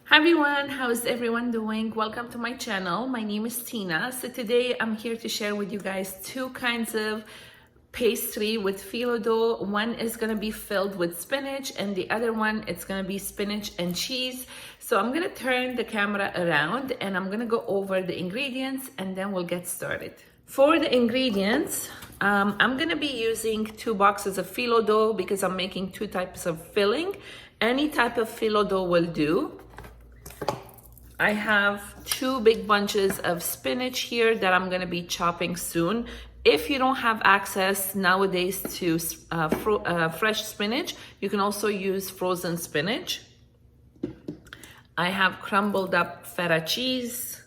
Hi everyone, how's everyone doing? Welcome to my channel. My name is Tina. So today I'm here to share with you guys two kinds of pastry with phyllo dough. One is gonna be filled with spinach and the other one it's gonna be spinach and cheese. So I'm gonna turn the camera around and I'm gonna go over the ingredients and then we'll get started. For the ingredients, I'm gonna be using 2 boxes of phyllo dough because I'm making 2 types of filling. Any type of phyllo dough will do. I have 2 big bunches of spinach here that I'm gonna be chopping soon. If you don't have access nowadays to fresh spinach, you can also use frozen spinach. I have crumbled up feta cheese.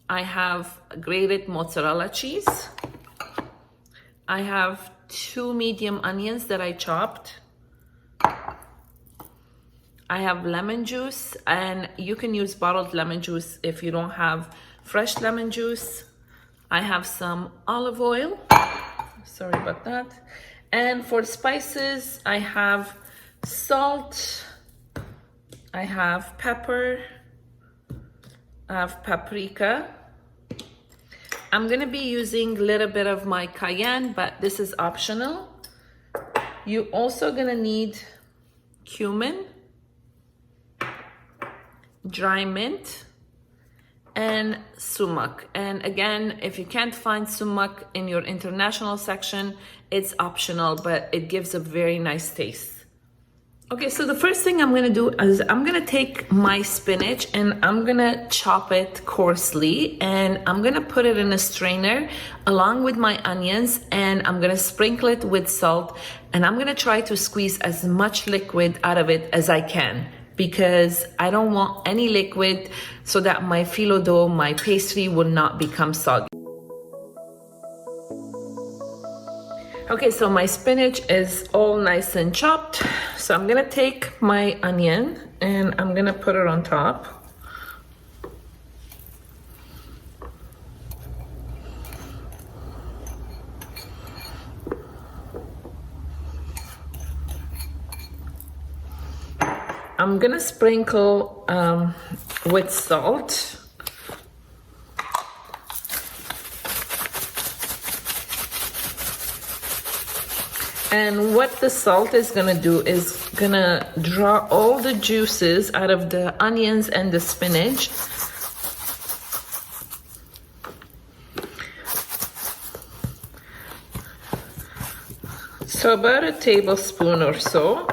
I have grated mozzarella cheese. I have 2 medium onions that I chopped. I have lemon juice, and you can use bottled lemon juice if you don't have fresh lemon juice. I have some olive oil. Sorry about that. And for spices, I have salt. I have pepper. I have paprika. I'm gonna be using a little bit of my cayenne, but this is optional. You're also gonna need cumin, dry mint, and sumac. And again, if you can't find sumac in your international section, it's optional, but it gives a very nice taste. Okay, so the first thing I'm gonna do is I'm gonna take my spinach and I'm gonna chop it coarsely, and I'm gonna put it in a strainer along with my onions, and I'm gonna sprinkle it with salt, and I'm gonna try to squeeze as much liquid out of it as I can, because I don't want any liquid so that my phyllo dough, my pastry, will not become soggy. Okay, so my spinach is all nice and chopped. So I'm gonna take my onion and I'm gonna put it on top. I'm gonna sprinkle with salt. And what the salt is gonna do is gonna draw all the juices out of the onions and the spinach. So about a tablespoon or so.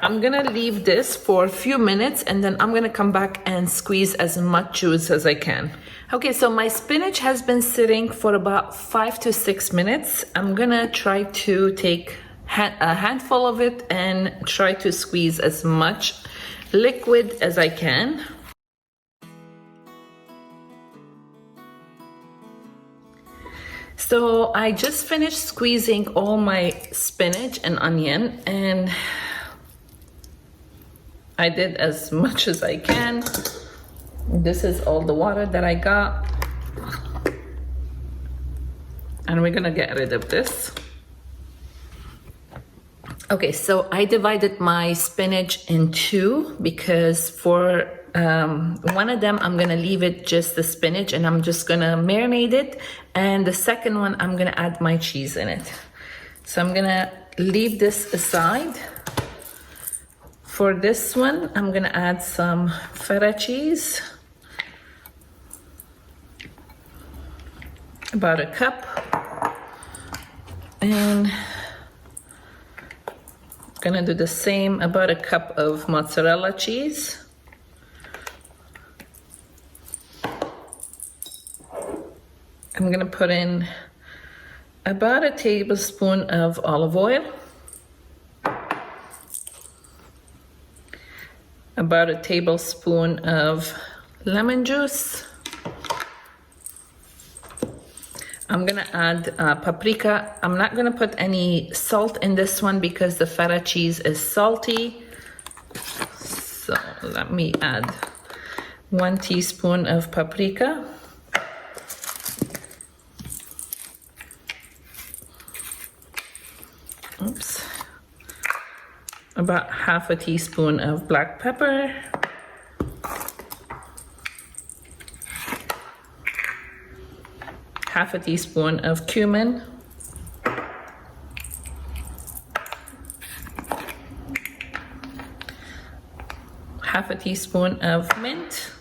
I'm gonna leave this for a few minutes and then I'm gonna come back and squeeze as much juice as I can. Okay, so my spinach has been sitting for about 5 to 6 minutes. I'm gonna try to take a handful of it and try to squeeze as much liquid as I can. So I just finished squeezing all my spinach and onion, and I did as much as I can. This is all the water that I got. And we're gonna get rid of this. Okay, so I divided my spinach in 2 because for one of them, I'm gonna leave it just the spinach and I'm just gonna marinate it. And the second one, I'm gonna add my cheese in it. So I'm gonna leave this aside. For this one, I'm gonna add some feta cheese, about a cup, and I'm gonna do the same, about a cup of mozzarella cheese. I'm gonna put in about a tablespoon of olive oil, about a tablespoon of lemon juice. I'm gonna add paprika. I'm not gonna put any salt in this one because the feta cheese is salty. So let me add 1 teaspoon of paprika. Oops. about half a teaspoon of black pepper, half a teaspoon of cumin, half a teaspoon of mint,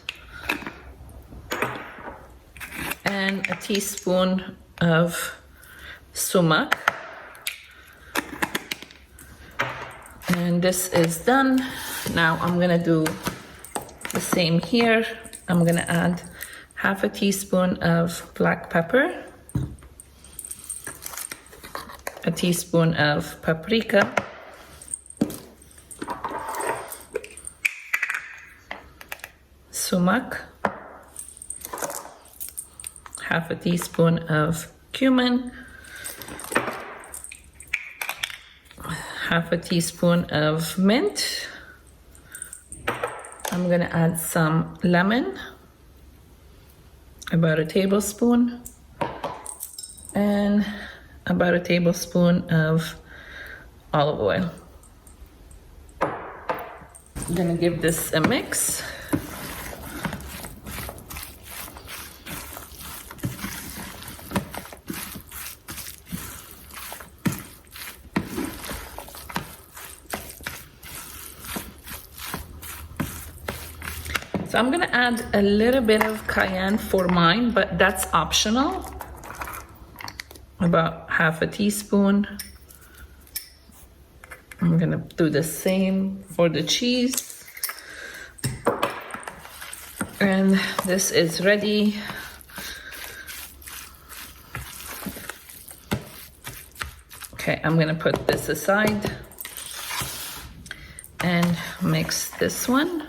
and a teaspoon of sumac. And this is done. Now I'm gonna do the same here. I'm gonna add half a teaspoon of black pepper, a teaspoon of paprika, sumac, half a teaspoon of cumin, half a teaspoon of mint. I'm gonna add some lemon, about a tablespoon, and about a tablespoon of olive oil. I'm gonna give this a mix. So I'm gonna add a little bit of cayenne for mine, but that's optional. About half a teaspoon. I'm gonna do the same for the cheese. And this is ready. Okay, I'm gonna put this aside and mix this one.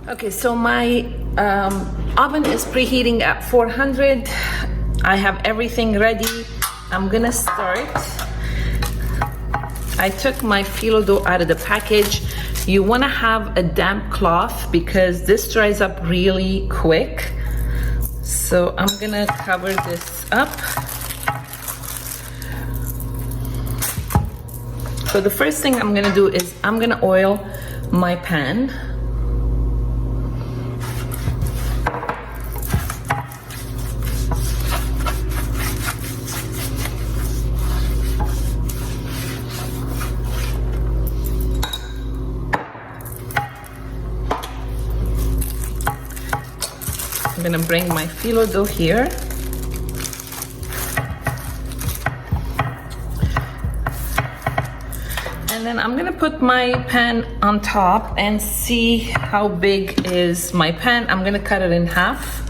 Okay, so my oven is preheating at 400. I have everything ready. I'm gonna start. I took my phyllo dough out of the package. You wanna have a damp cloth because this dries up really quick. So I'm gonna cover this up. So the first thing I'm gonna do is I'm gonna oil my pan. I'm gonna bring my phyllo dough here. And then I'm gonna put my pan on top and see how big is my pan. I'm gonna cut it in half,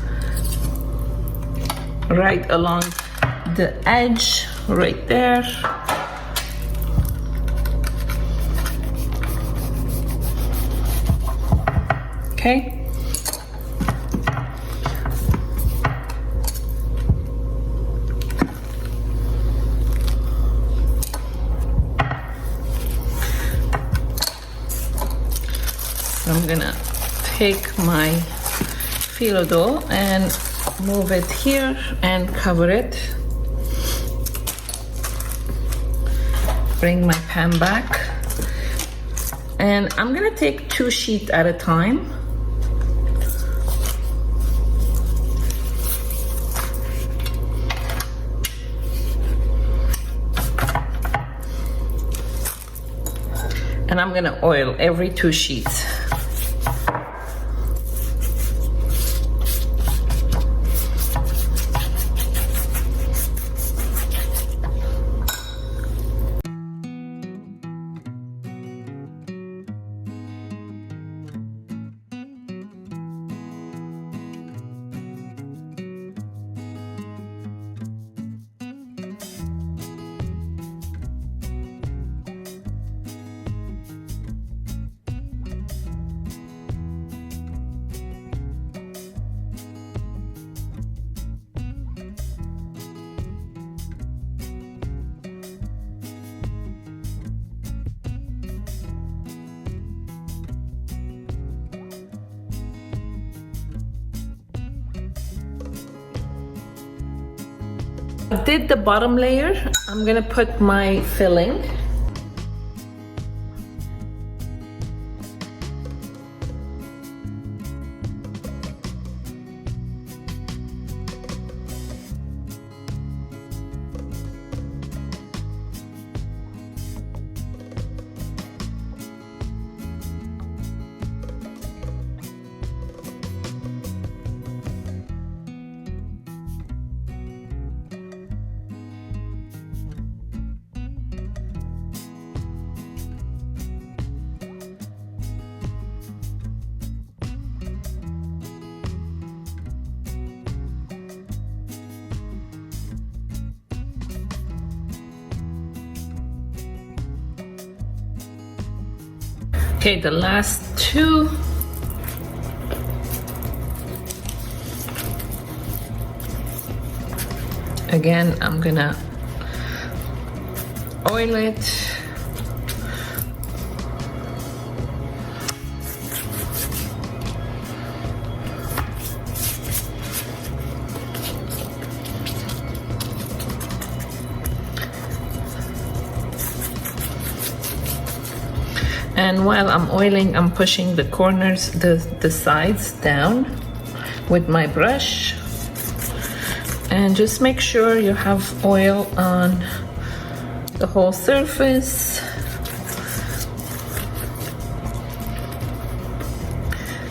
right along the edge, right there. Okay. I'm gonna take my phyllo dough and move it here and cover it. Bring my pan back. And I'm gonna take 2 sheets at a time. And I'm gonna oil every 2 sheets. Did the bottom layer. I'm gonna put my filling. Okay, the last two. Again, I'm gonna oil it. And while I'm oiling, I'm pushing the corners, the sides down with my brush. And just make sure you have oil on the whole surface.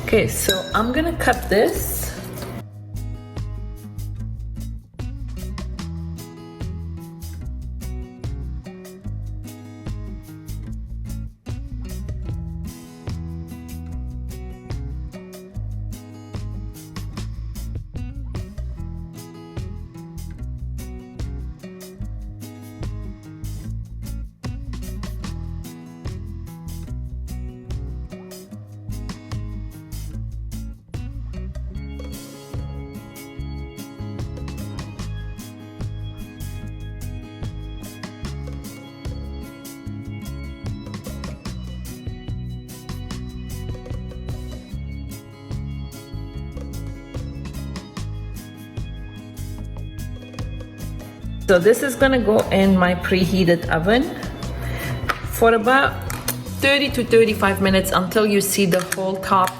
Okay, so I'm gonna cut this. So this is gonna go in my preheated oven for about 30 to 35 minutes until you see the whole top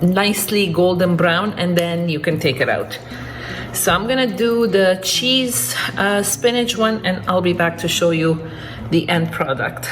nicely golden brown, and then you can take it out. So I'm gonna do the cheese spinach one, and I'll be back to show you the end product.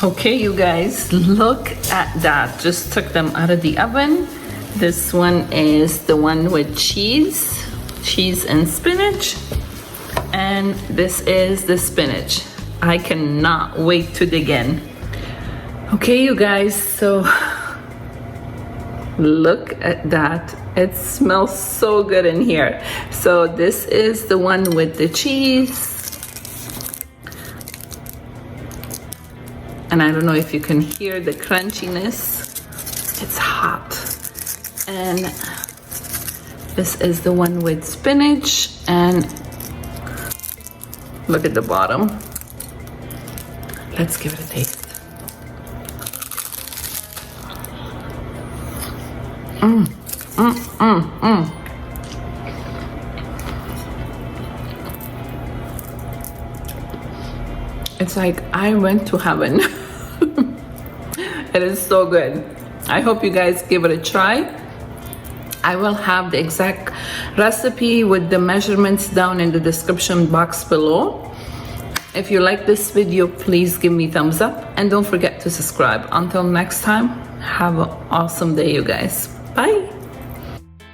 Okay, you guys, look at that. Just took them out of the oven. This one is the one with cheese and spinach. And this is the spinach. I cannot wait to dig in. Okay, you guys, so Look at that. It smells so good in here. So this is the one with the cheese. And I don't know if you can hear the crunchiness. It's hot. And this is the one with spinach, and look at the bottom. Let's give it a taste. It's like I went to heaven. It is so good. I hope you guys give it a try. I will have the exact recipe with the measurements down in the description box below. If you like this video, please give me thumbs up and don't forget to subscribe. Until next time, have an awesome day, you guys. Bye.